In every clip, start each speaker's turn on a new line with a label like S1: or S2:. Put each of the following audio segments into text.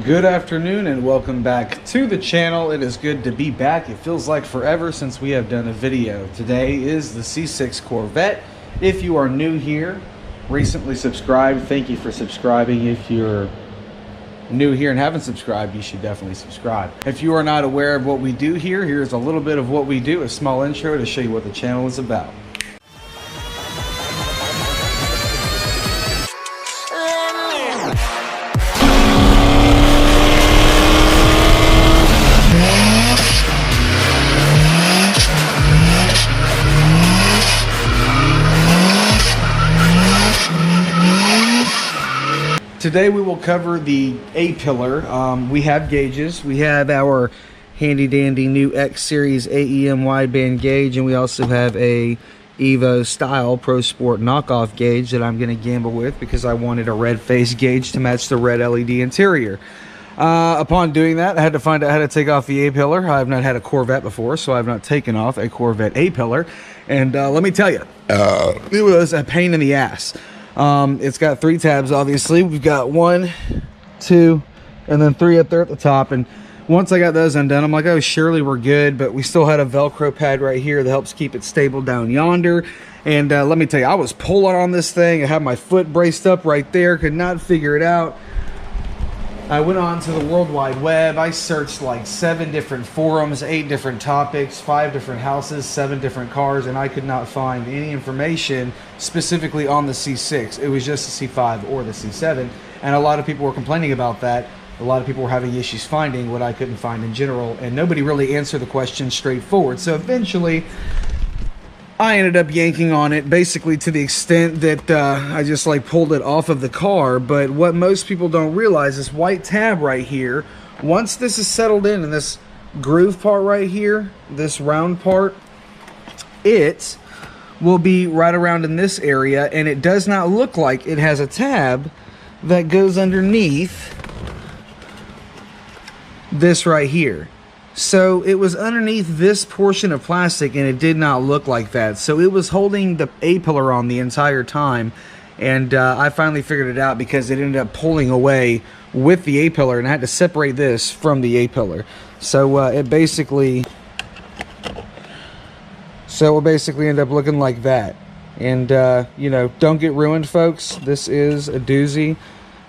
S1: Good afternoon and welcome back to the channel. It is good to be back. It feels like forever since we have done a video. Today is the C6 Corvette. If you are new here, recently subscribed, thank you for subscribing. If you're new here and haven't subscribed, you should definitely subscribe. If you are not aware of what we do here, here's a little bit of what we do, a small intro to show you what the channel is about. Today we will cover the A-pillar. We have gauges. We have our handy dandy new X Series AEM wideband gauge, and we also have a Evo style Pro Sport knockoff gauge that I'm going to gamble with because I wanted a red face gauge to match the red LED interior. Upon doing that, I had to find out how to take off the A-pillar. I have not had a Corvette before, so I have not taken off a Corvette A-pillar, and let me tell you, it was a pain in the ass. It's got 3 tabs, obviously. We've got 1, 2, and then 3 up there at the top. And once I got those undone, I'm like, oh, surely we're good. But we still had a Velcro pad right here that helps keep it stable down yonder. And let me tell you, I was pulling on this thing. I had my foot braced up right there. Could not figure it out. I went on to the World Wide Web. I searched like 7 different forums, 8 different topics, 5 different houses, 7 different cars, and I could not find any information specifically on the C6. It was just the C5 or the C7, and a lot of people were complaining about that. A lot of people were having issues finding what I couldn't find in general, and nobody really answered the question straightforward. So eventually, I ended up yanking on it, basically to the extent that I just like pulled it off of the car. But what most people don't realize, this white tab right here, once this is settled in this groove part right here, this round part, it will be right around in this area, and it does not look like it has a tab that goes underneath this right here. So it was underneath this portion of plastic, and it did not look like that. So it was holding the A-pillar on the entire time, and I finally figured it out because it ended up pulling away with the A-pillar, and I had to separate this from the A-pillar. So it basically ended up looking like that. And you know, don't get ruined, folks. This is a doozy.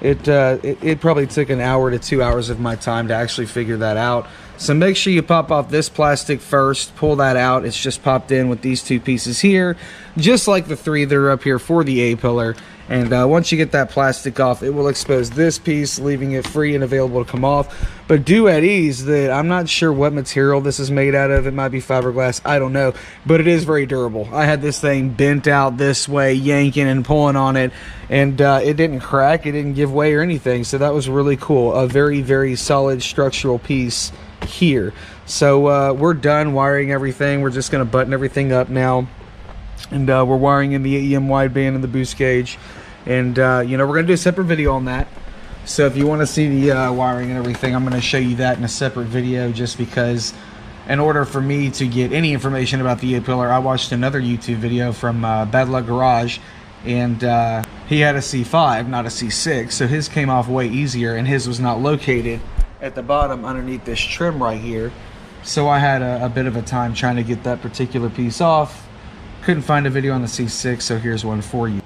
S1: It probably took an hour to 2 hours of my time to actually figure that out. So make sure you pop off this plastic first, pull that out. It's just popped in with these 2 pieces here, just like the 3 that are up here for the A-pillar. And once you get that plastic off, it will expose this piece, leaving it free and available to come off. But do at ease that I'm not sure what material this is made out of. It might be fiberglass, I don't know, but it is very durable. I had this thing bent out this way, yanking and pulling on it, and it didn't crack, it didn't give way or anything. So that was really cool. A very, very solid structural piece here. So we're done wiring everything. We're just going to button everything up now, and we're wiring in the AEM wideband and the boost gauge, and you know, we're going to do a separate video on that. So if you want to see the wiring and everything, I'm going to show you that in a separate video, just because in order for me to get any information about the A-pillar, I watched another YouTube video from Bad Luck Garage, and he had a C5, not a C6, so his came off way easier, and his was not located at the bottom underneath this trim right here. So I had a bit of a time trying to get that particular piece off. Couldn't find a video on the C6, so here's one for you.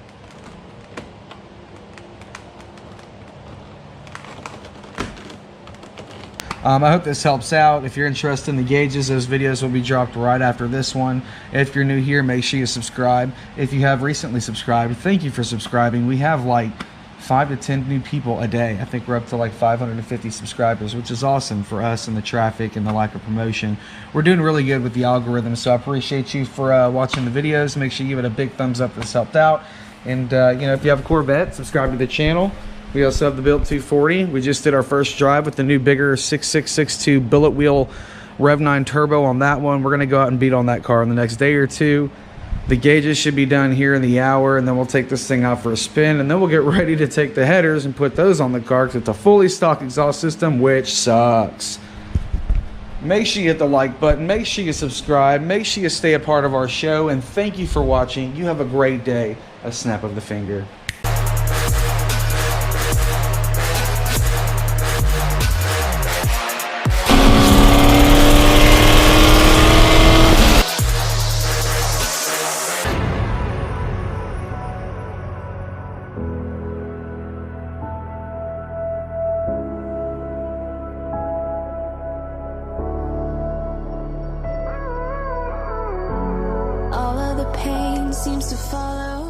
S1: I hope this helps out. If you're interested in the gauges, those videos will be dropped right after this one. If you're new here, make sure you subscribe. If you have recently subscribed, thank you for subscribing. We have like 5 to 10 new people a day. I think we're up to like 550 subscribers, which is awesome for us and the traffic and the lack of promotion. We're doing really good with the algorithm, so I appreciate you for watching the videos. Make sure you give it a big thumbs up if this helped out. And you know, if you have a Corvette, subscribe to the channel. We also have the Built 240. We just did our first drive with the new bigger 6662 billet wheel Rev 9 turbo on that one. We're going to go out and beat on that car in the next day or 2. The gauges should be done here in the hour, and then we'll take this thing out for a spin, and then we'll get ready to take the headers and put those on the car because it's a fully stock exhaust system, which sucks. Make sure you hit the like button, make sure you subscribe, make sure you stay a part of our show, and thank you for watching. You have a great day. A snap of the finger.
S2: seems to follow.